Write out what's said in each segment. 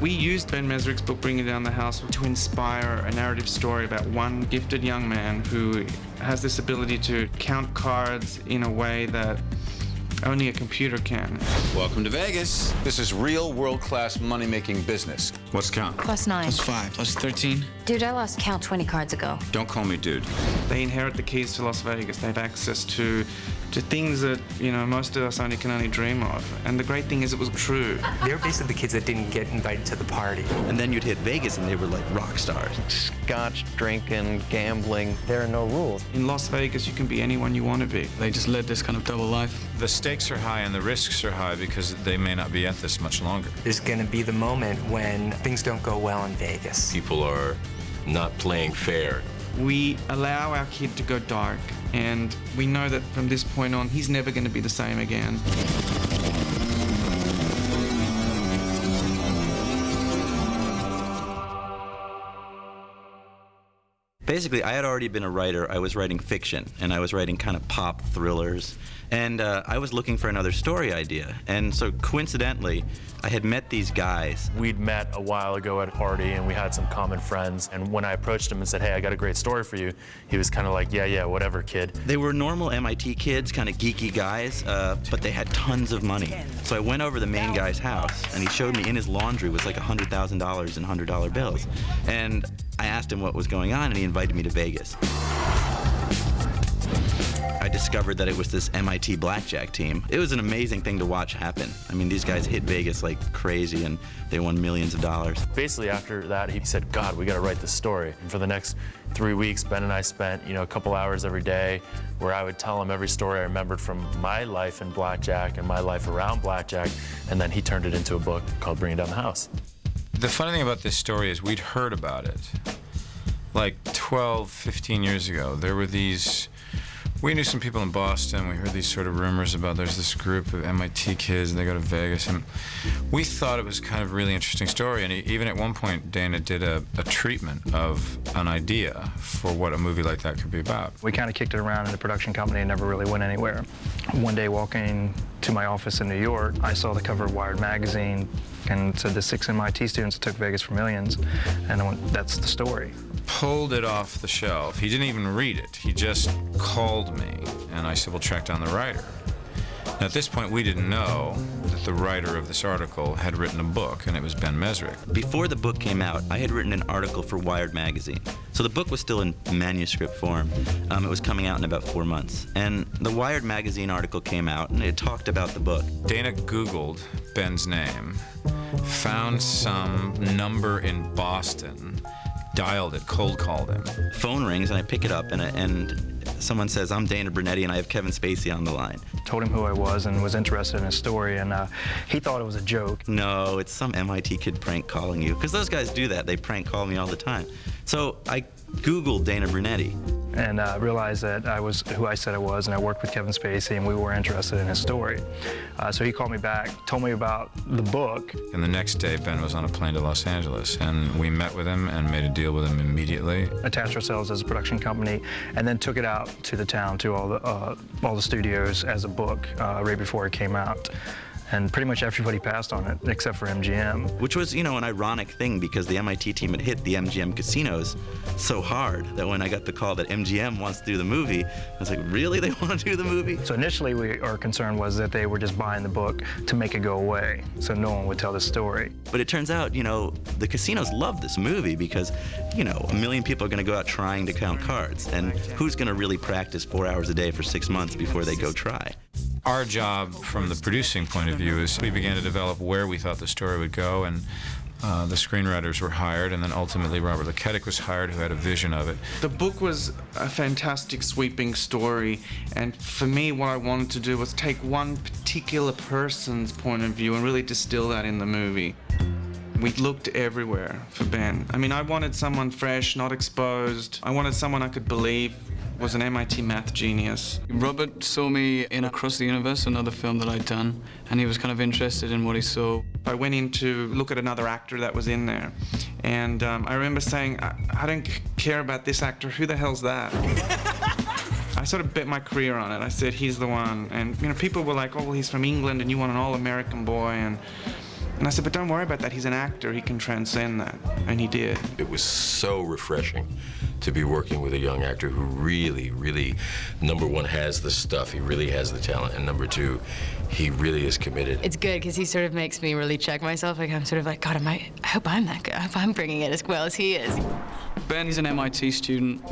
We used Ben Mesrick's book, Bringing Down the House, to inspire a narrative story about one gifted young man who has this ability to count cards in a way that only a computer can. Welcome to Vegas. This is real world-class money-making business. What's count? +9. +5. +13. Dude, I lost count 20 cards ago. Don't call me dude. They inherit the keys to Las Vegas. They have access to things that, most of us can only dream of. And the great thing is it was true. They were basically the kids that didn't get invited to the party. And then you'd hit Vegas and they were like rock stars. Scotch, drinking, gambling. There are no rules. In Las Vegas, you can be anyone you want to be. They just led this kind of double life. The stakes are high and the risks are high because they may not be at this much longer. There's going to be the moment when things don't go well in Vegas. People are not playing fair. We allow our kid to go dark, and we know that from this point on, he's never going to be the same again. Basically, I had already been a writer. I was writing fiction, and I was writing kind of pop thrillers. And I was looking for another story idea. And so coincidentally, I had met these guys. We'd met a while ago at a party, and we had some common friends. And when I approached him and said, hey, I got a great story for you, he was kind of like, yeah, whatever, kid. They were normal MIT kids, kind of geeky guys, but they had tons of money. So I went over to the main guy's house, and he showed me in his laundry was like $100,000 in $100 bills. And I asked him what was going on, and he invited me to Vegas. I discovered that it was this MIT blackjack team. It was an amazing thing to watch happen. I mean, these guys hit Vegas like crazy, and they won millions of dollars. Basically, after that, he said, God, we got to write this story. And for the next 3 weeks, Ben and I spent, a couple hours every day where I would tell him every story I remembered from my life in blackjack and my life around blackjack, and then he turned it into a book called Bringing Down the House. The funny thing about this story is we'd heard about it. Like 12, 15 years ago, there were these... We knew some people in Boston. We heard these sort of rumors about there's this group of MIT kids and they go to Vegas. And we thought it was kind of a really interesting story. And even at one point, Dana did a treatment of an idea for what a movie like that could be about. We kind of kicked it around in the production company and never really went anywhere. One day walking to my office in New York, I saw the cover of Wired magazine and said the 6 MIT students that took Vegas for millions. And I went, that's the story. Pulled it off the shelf. He didn't even read it. He just called me, and I said, we'll track down the writer. Now, at this point, we didn't know that the writer of this article had written a book, and it was Ben Mesrick. Before the book came out, I had written an article for Wired magazine. So the book was still in manuscript form. It was coming out in about 4 months. And the Wired magazine article came out, and it talked about the book. Dana Googled Ben's name, found some number in Boston, dialed it, cold called him. Phone rings, and I pick it up, and someone says, I'm Dana Brunetti, and I have Kevin Spacey on the line. Told him who I was and was interested in his story, and he thought it was a joke. No, it's some MIT kid prank calling you, because those guys do that. They prank call me all the time. So I Googled Dana Brunetti. And realized that I was who I said I was, and I worked with Kevin Spacey, and we were interested in his story. So he called me back, told me about the book. And the next day, Ben was on a plane to Los Angeles, and we met with him and made a deal with him immediately. Attached ourselves as a production company, and then took it out to the town, to all the studios as a book right before it came out. And pretty much everybody passed on it, except for MGM. Which was, an ironic thing, because the MIT team had hit the MGM casinos so hard that when I got the call that MGM wants to do the movie, I was like, really? They want to do the movie? So initially, our concern was that they were just buying the book to make it go away, so no one would tell the story. But it turns out, the casinos love this movie because, 1 million people are going to go out trying to count cards. And who's going to really practice 4 hours a day for 6 months before they go try? Our job from the producing point of view is we began to develop where we thought the story would go, and the screenwriters were hired, and then ultimately Robert Luketic was hired, who had a vision of it. The book was a fantastic, sweeping story, and for me, what I wanted to do was take one particular person's point of view and really distill that in the movie. We looked everywhere for Ben. I mean, I wanted someone fresh, not exposed. I wanted someone I could believe was an MIT math genius. Robert saw me in Across the Universe, another film that I'd done, and he was kind of interested in what he saw. I went in to look at another actor that was in there, and I remember saying, I don't care about this actor, who the hell's that? I sort of bet my career on it. I said, he's the one. And people were like, oh, well, he's from England and you want an all-American boy. And And I said, but don't worry about that. He's an actor. He can transcend that. And he did. It was so refreshing to be working with a young actor who really, really, number one, has the stuff. He really has the talent. And number two, he really is committed. It's good because he sort of makes me really check myself. Like, I'm sort of like, God, I hope I'm that good. I hope I'm bringing it as well as he is. Ben is an MIT student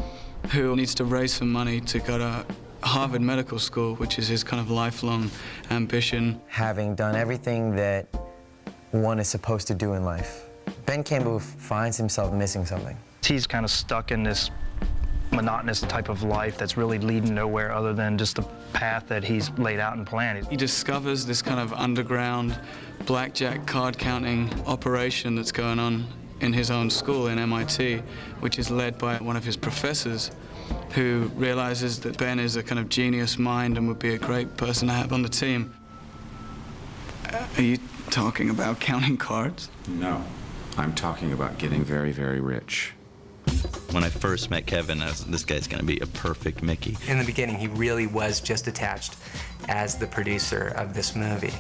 who needs to raise some money to go to Harvard Medical School, which is his kind of lifelong ambition. Having done everything that one is supposed to do in life, Ben Campbell finds himself missing something. He's kind of stuck in this monotonous type of life that's really leading nowhere other than just the path that he's laid out and planned. He discovers this kind of underground blackjack card counting operation that's going on in his own school in MIT, which is led by one of his professors, who realizes that Ben is a kind of genius mind and would be a great person to have on the team. Are you talking about counting cards? No, I'm talking about getting very, very rich. When I first met Kevin, I was, this guy's gonna be a perfect Mickey. In the beginning, he really was just attached as the producer of this movie.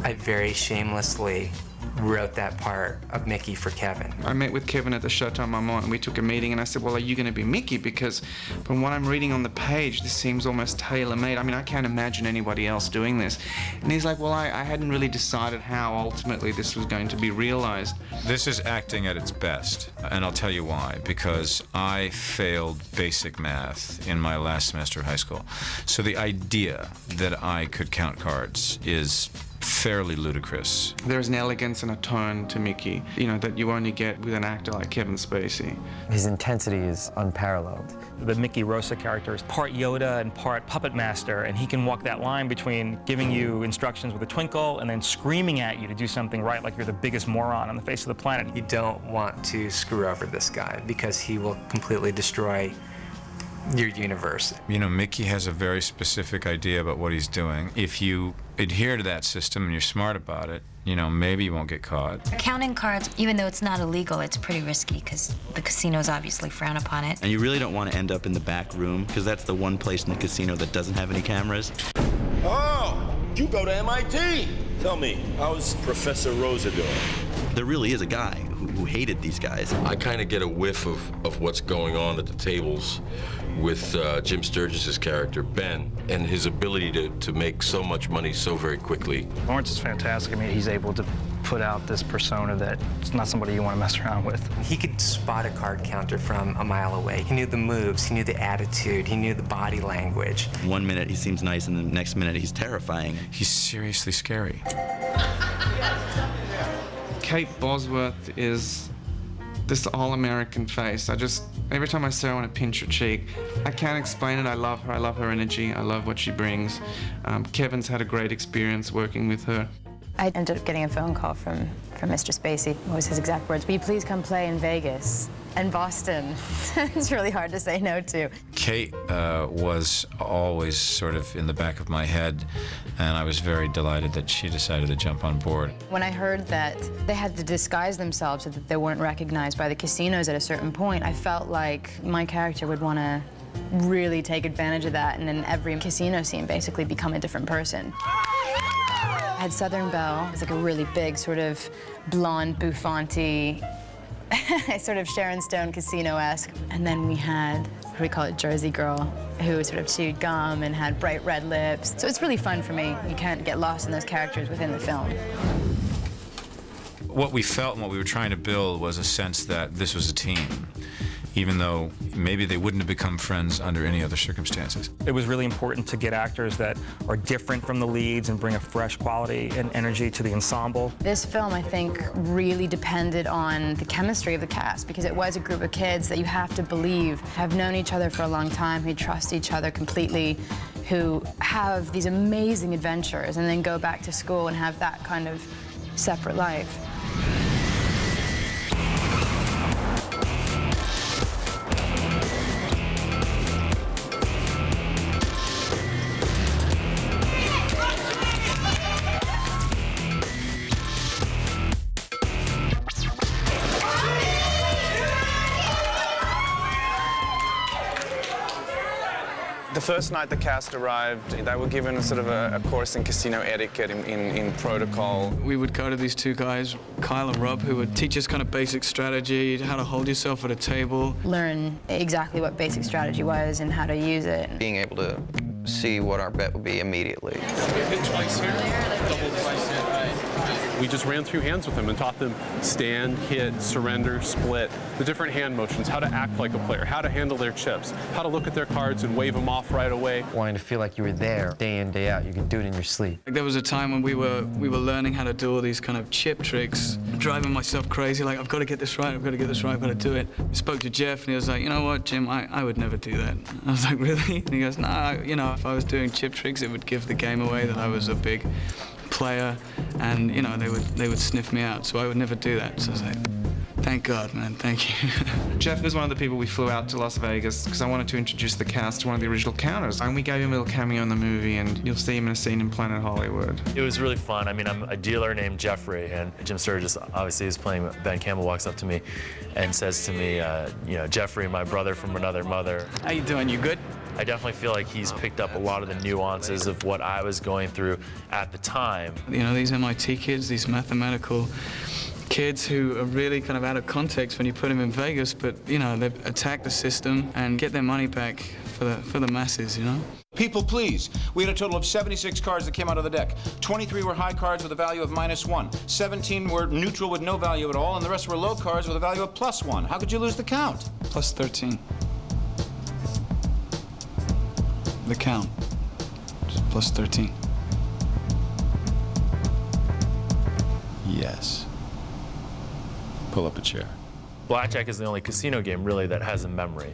I very shamelessly wrote that part of Mickey for Kevin. I met with Kevin at the Chateau Marmont and we took a meeting and I said, well, are you going to be Mickey? Because from what I'm reading on the page, this seems almost tailor-made. I mean, I can't imagine anybody else doing this. And he's like, well, I hadn't really decided how ultimately this was going to be realized. This is acting at its best, and I'll tell you why. Because I failed basic math in my last semester of high school. So the idea that I could count cards is fairly ludicrous. There's an elegance and a tone to Mickey, you know, that you only get with an actor like Kevin Spacey. His intensity is unparalleled. The Mickey Rosa character is part Yoda and part puppet master, and he can walk that line between giving you instructions with a twinkle and then screaming at you to do something right like you're the biggest moron on the face of the planet. You don't want to screw over this guy because he will completely destroy your universe. You know, Mickey has a very specific idea about what he's doing. If you adhere to that system and you're smart about it, you know, maybe you won't get caught. Counting cards, even though it's not illegal, it's pretty risky because the casinos obviously frown upon it. And you really don't want to end up in the back room, because that's the one place in the casino that doesn't have any cameras. Oh, you go to MIT. Tell me, how's Professor Rosa doing? There really is a guy who hated these guys. I kind of get a whiff of what's going on at the tables with Jim Sturgis' character, Ben, and his ability to make so much money so very quickly. Lawrence is fantastic. I mean, he's able to put out this persona that it's not somebody you want to mess around with. He could spot a card counter from a mile away. He knew the moves, he knew the attitude, he knew the body language. One minute he seems nice, and the next minute he's terrifying. He's seriously scary. Kate Bosworth is this all-American face. Every time I see her, I want to pinch her cheek. I can't explain it. I love her. I love her energy. I love what she brings. Kevin's had a great experience working with her. I ended up getting a phone call from Mr. Spacey. What was his exact words? Will you please come play in Vegas and Boston? It's really hard to say no to. Kate was always sort of in the back of my head, and I was very delighted that she decided to jump on board. When I heard that they had to disguise themselves so that they weren't recognized by the casinos at a certain point, I felt like my character would want to really take advantage of that and in every casino scene basically become a different person. I had Southern Belle. It was like a really big sort of blonde, bouffanty, sort of Sharon Stone casino-esque. And then we had, what do we call it, Jersey Girl, who sort of chewed gum and had bright red lips. So it's really fun for me. You can't get lost in those characters within the film. What we felt and what we were trying to build was a sense that this was a team, even though maybe they wouldn't have become friends under any other circumstances. It was really important to get actors that are different from the leads and bring a fresh quality and energy to the ensemble. This film, I think, really depended on the chemistry of the cast because it was a group of kids that you have to believe have known each other for a long time, who trust each other completely, who have these amazing adventures and then go back to school and have that kind of separate life. The first night the cast arrived, they were given sort of a course in casino etiquette, in protocol. We would go to these two guys, Kyle and Rob, who would teach us kind of basic strategy, how to hold yourself at a table. Learn exactly what basic strategy was and how to use it. Being able to see what our bet would be immediately. Hit twice here, double twice here. We just ran through hands with them and taught them stand, hit, surrender, split, the different hand motions, how to act like a player, how to handle their chips, how to look at their cards and wave them off right away. Wanting to feel like you were there day in, day out. You could do it in your sleep. There was a time when we were learning how to do all these kind of chip tricks, driving myself crazy, like, I've got to get this right, I've got to get this right, I've got to do it. I spoke to Jeff and he was like, you know what, Jim, I would never do that. I was like, really? And he goes, nah, you know, if I was doing chip tricks, it would give the game away that I was a big player, and you know they would sniff me out, so I would never do that. So I was like, thank God, man, thank you. Jeff was one of the people we flew out to Las Vegas because I wanted to introduce the cast to one of the original counters, and we gave him a little cameo in the movie, and you'll see him in a scene in Planet Hollywood. It was really fun. I mean, I'm a dealer named Jeffrey, and Jim Sturgis obviously is playing. Ben Campbell walks up to me and says to me, you know, Jeffrey, my brother from another mother. How you doing? You good? I definitely feel like he's picked up a lot of the nuances of what I was going through at the time. You know, these MIT kids, these mathematical kids who are really kind of out of context when you put them in Vegas, but, you know, they attack the system and get their money back for the masses, you know? People, please. We had a total of 76 cards that came out of the deck. 23 were high cards with a value of -1. 17 were neutral with no value at all, and the rest were low cards with a value of +1. How could you lose the count? Plus 13. The count. Just plus 13. Yes. Pull up a chair. Blackjack is the only casino game, really, that has a memory.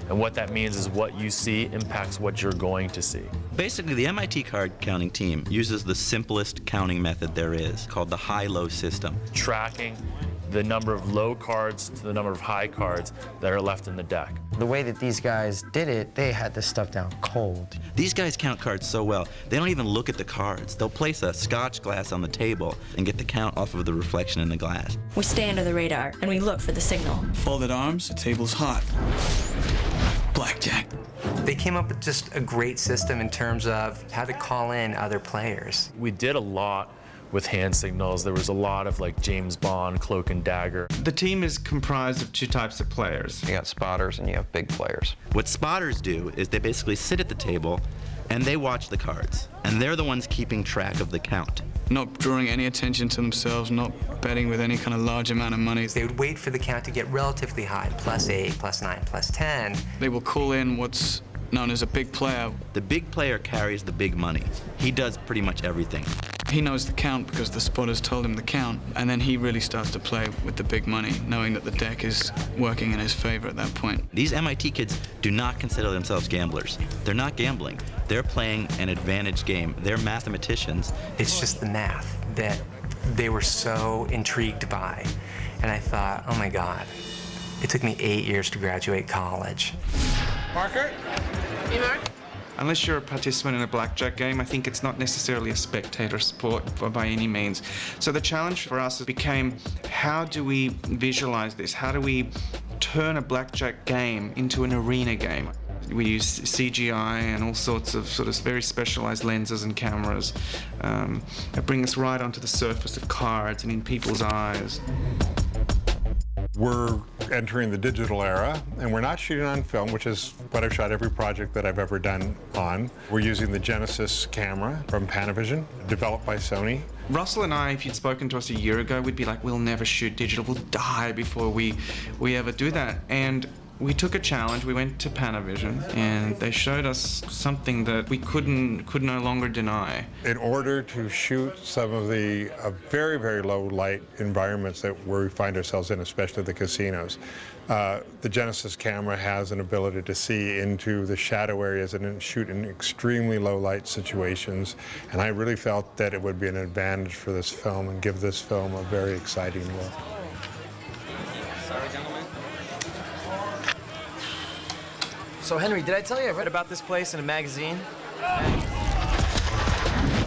And what that means is what you see impacts what you're going to see. Basically, the MIT card counting team uses the simplest counting method there is, called the high-low system. Tracking the number of low cards to the number of high cards that are left in the deck. The way that these guys did it, they had this stuff down cold. These guys count cards so well, they don't even look at the cards. They'll place a scotch glass on the table and get the count off of the reflection in the glass. We stay under the radar and we look for the signal. Folded arms, the table's hot. Blackjack. They came up with just a great system in terms of how to call in other players. We did a lot with hand signals. There was a lot of like James Bond, cloak and dagger. The team is comprised of two types of players. You got spotters and you have big players. What spotters do is they basically sit at the table and they watch the cards. And they're the ones keeping track of the count. Not drawing any attention to themselves, not betting with any kind of large amount of money. They would wait for the count to get relatively high, +8, +9, +10. They will call in what's known as a big player. The big player carries the big money. He does pretty much everything. He knows the count because the spotters told him the count, and then he really starts to play with the big money, knowing that the deck is working in his favor at that point. These MIT kids do not consider themselves gamblers. They're not gambling. They're playing an advantage game. They're mathematicians. It's just the math that they were so intrigued by. And I thought, oh my God, it took me 8 years to graduate college. Marker? Hey, Mark? Unless you're a participant in a blackjack game, I think it's not necessarily a spectator sport by any means. So the challenge for us became, how do we visualize this? How do we turn a blackjack game into an arena game? We use CGI and all sorts of sort of very specialized lenses and cameras that bring us right onto the surface of cards and in people's eyes. We're entering the digital era, and we're not shooting on film, which is what I've shot every project that I've ever done on. We're using the Genesis camera from Panavision, developed by Sony. Russell and I, if you'd spoken to us a year ago, we'd be like, we'll never shoot digital, we'll die before we ever do that. And we took a challenge. We went to Panavision, and they showed us something that we could no longer deny. In order to shoot some of the very, very low light environments that we find ourselves in, especially the casinos, the Genesis camera has an ability to see into the shadow areas and shoot in extremely low light situations. And I really felt that it would be an advantage for this film and give this film a very exciting look. Sorry, gentlemen. So, Henry, did I tell you I read about this place in a magazine?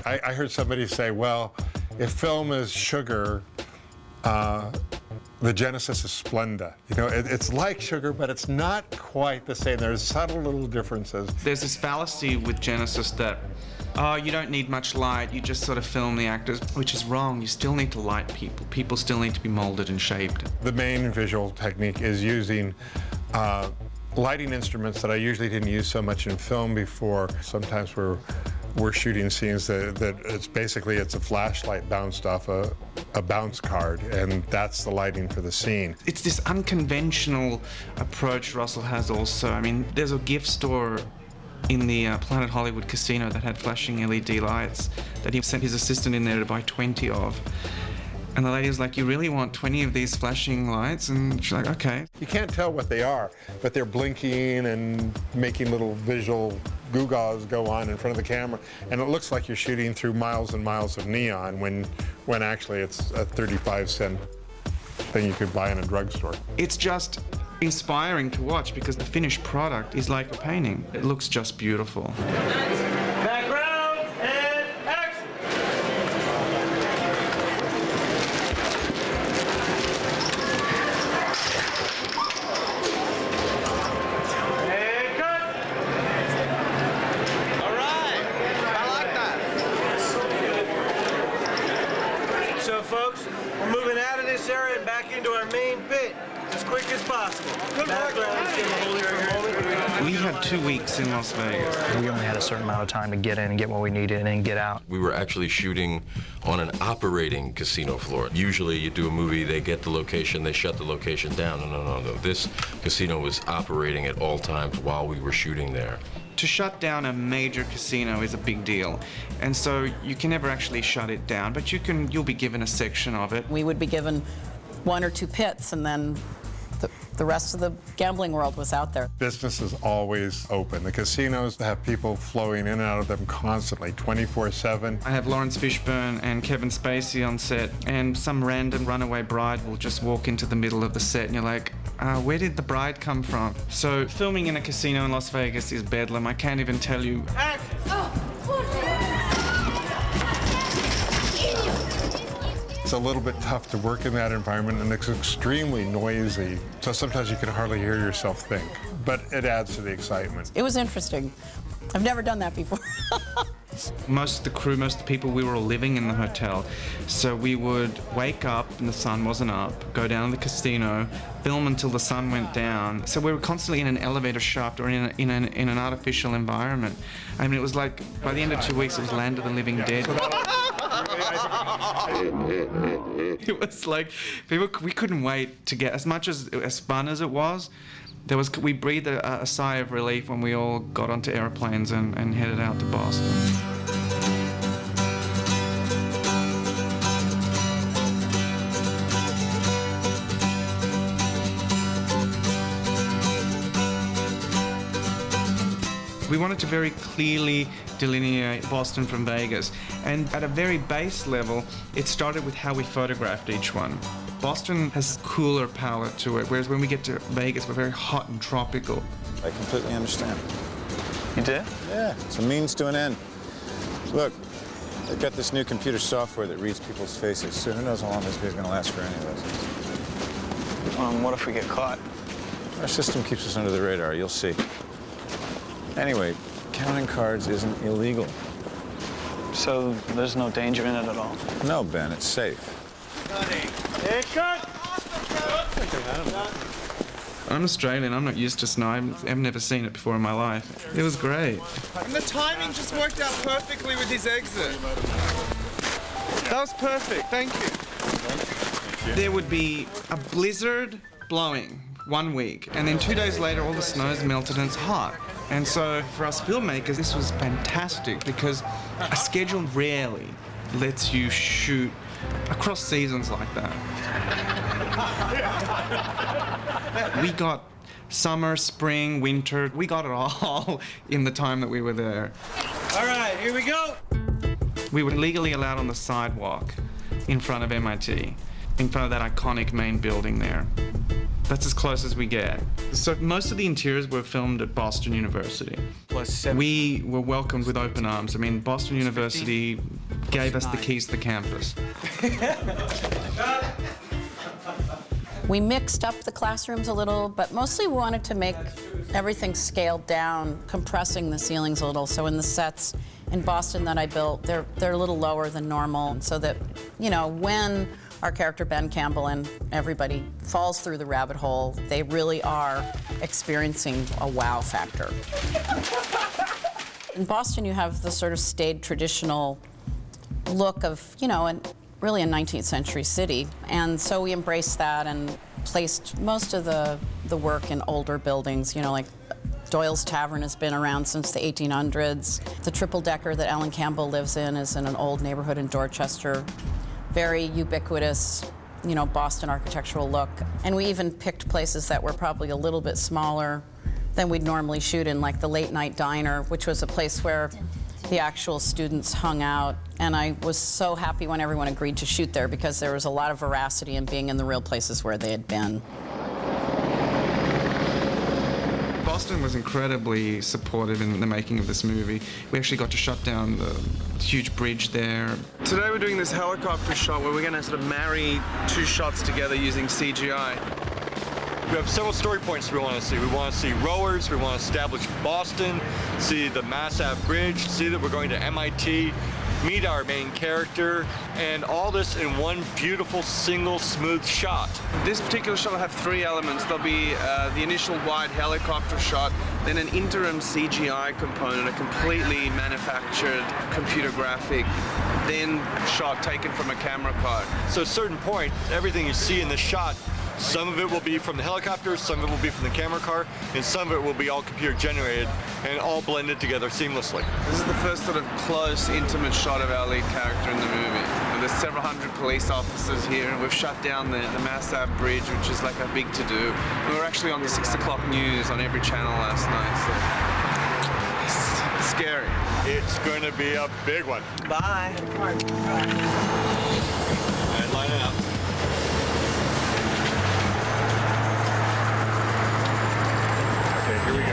I heard somebody say, well, if film is sugar, The Genesis is Splenda. You know, it's like sugar, but it's not quite the same. There's subtle little differences. There's this fallacy with Genesis that, oh, you don't need much light, you just sort of film the actors, which is wrong. You still need to light people. People still need to be molded and shaped. The main visual technique is using lighting instruments that I usually didn't use so much in film before. Sometimes we're shooting scenes that it's a flashlight bounced off a bounce card, and that's the lighting for the scene. It's this unconventional approach Russell has also. I mean, there's a gift store in the Planet Hollywood casino that had flashing LED lights that he sent his assistant in there to buy 20 of. And the lady was like, you really want 20 of these flashing lights? And she's like, okay. You can't tell what they are, but they're blinking and making little visual gewgaws go on in front of the camera. And it looks like you're shooting through miles and miles of neon when actually it's a 35-cent thing you could buy in a drugstore. It's just inspiring to watch because the finished product is like a painting. It looks just beautiful. Background and action! And cut! All right, I like that. So folks, we're moving out of this area and back into our main bit as quick as possible. We had 2 weeks in Las Vegas. We only had a certain amount of time to get in and get what we needed and then get out. We were actually shooting on an operating casino floor. Usually you do a movie, they get the location, they shut the location down. No. This casino was operating at all times while we were shooting there. To shut down a major casino is a big deal, and so you can never actually shut it down, but you'll be given a section of it. We would be given 1 or 2 pits, and then the rest of the gambling world was out there. Business is always open. The casinos have people flowing in and out of them constantly, 24/7. I have Lawrence Fishburne and Kevin Spacey on set, and some random runaway bride will just walk into the middle of the set, and you're like, where did the bride come from? So filming in a casino in Las Vegas is bedlam. I can't even tell you. It's a little bit tough to work in that environment, and it's extremely noisy. So sometimes you can hardly hear yourself think, but it adds to the excitement. It was interesting. I've never done that before. Most of the crew, most of the people, we were all living in the hotel. So we would wake up and the sun wasn't up, go down to the casino, film until the sun went down. So we were constantly in an elevator shaft or in an artificial environment. I mean, it was like, by the end of 2 weeks, it was Land of the Living Dead. It was like, we couldn't wait to get, as much as fun as it was, we breathed a sigh of relief when we all got onto airplanes and headed out to Boston. We wanted to very clearly delineate Boston from Vegas, and at a very base level, it started with how we photographed each one. Boston has a cooler palette to it, whereas when we get to Vegas, we're very hot and tropical. I completely understand. You did? Yeah, it's a means to an end. Look, they've got this new computer software that reads people's faces, so who knows how long this video's gonna last for any of us. What if we get caught? Our system keeps us under the radar, you'll see. Anyway, counting cards isn't illegal. So there's no danger in it at all? No, Ben, it's safe. I'm Australian, I'm not used to snow. I've never seen it before in my life. It was great. And the timing just worked out perfectly with his exit. That was perfect, thank you. There would be a blizzard blowing 1 week, and then 2 days later all the snow's melted and it's hot. And so for us filmmakers, this was fantastic because a schedule rarely lets you shoot across seasons like that. We got summer, spring, winter, we got it all in the time that we were there. All right, here we go. We were legally allowed on the sidewalk in front of MIT, in front of that iconic main building there. That's as close as we get. So most of the interiors were filmed at Boston University. We were welcomed with open arms. I mean, Boston University gave us the keys to the campus. We mixed up the classrooms a little, but mostly we wanted to make everything scaled down, compressing the ceilings a little. So in the sets in Boston that I built, they're a little lower than normal, so that, you know, when our character Ben Campbell and everybody falls through the rabbit hole, they really are experiencing a wow factor. In Boston, you have the sort of staid traditional look of, you know, really a 19th century city. And so we embraced that and placed most of the work in older buildings, you know, like Doyle's Tavern has been around since the 1800s. The triple-decker that Alan Campbell lives in is in an old neighborhood in Dorchester. Very ubiquitous, you know, Boston architectural look. And we even picked places that were probably a little bit smaller than we'd normally shoot in, like the Late Night Diner, which was a place where the actual students hung out. And I was so happy when everyone agreed to shoot there because there was a lot of veracity in being in the real places where they had been. Boston was incredibly supportive in the making of this movie. We actually got to shut down the huge bridge there. Today we're doing this helicopter shot where we're going to sort of marry two shots together using CGI. We have several story points we want to see. We want to see rowers, we want to establish Boston, see the Mass Ave Bridge, see that we're going to MIT, meet our main character, and all this in one beautiful, single, smooth shot. This particular shot will have three elements. There'll be the initial wide helicopter shot, then an interim CGI component, a completely manufactured computer graphic, then shot taken from a camera card. So at a certain point, everything you see in this shot, some of it will be from the helicopter, some of it will be from the camera car, and some of it will be all computer generated and all blended together seamlessly. This is the first sort of close, intimate shot of our lead character in the movie. And there's several hundred police officers here, and we've shut down the Mass Ave Bridge, which is like a big to-do. We were actually on the 6 o'clock news on every channel last night, so it's scary. It's going to be a big one. Bye. And line it up. Here we go.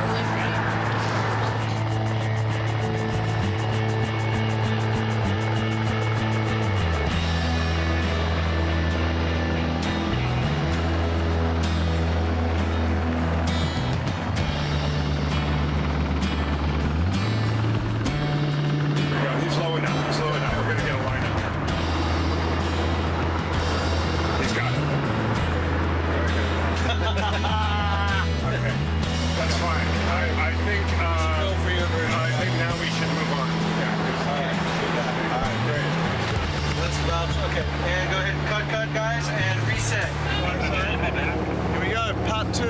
Slow it down, slow it down. We're going to get a line up. He's got it. Okay. That's fine. I think now we should move on. Yeah. All right, great. Let's vouch. Okay, and go ahead and cut, guys, and reset. Here we go, part 2.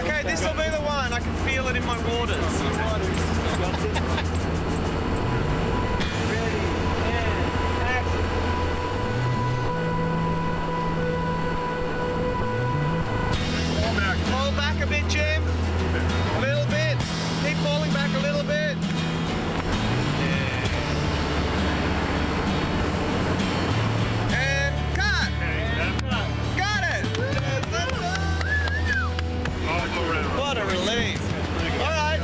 Okay, this will be the one. I can feel it in my waters. Pull back a bit, Jim. A little bit. Keep falling back a little bit. And cut. Got it. What a relief. All right.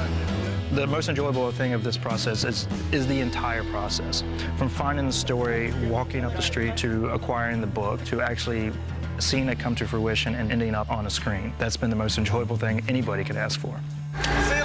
The most enjoyable thing of this process is the entire process. From finding the story, walking up the street, to acquiring the book, to actually seeing it come to fruition and ending up on a screen. That's been the most enjoyable thing anybody could ask for. See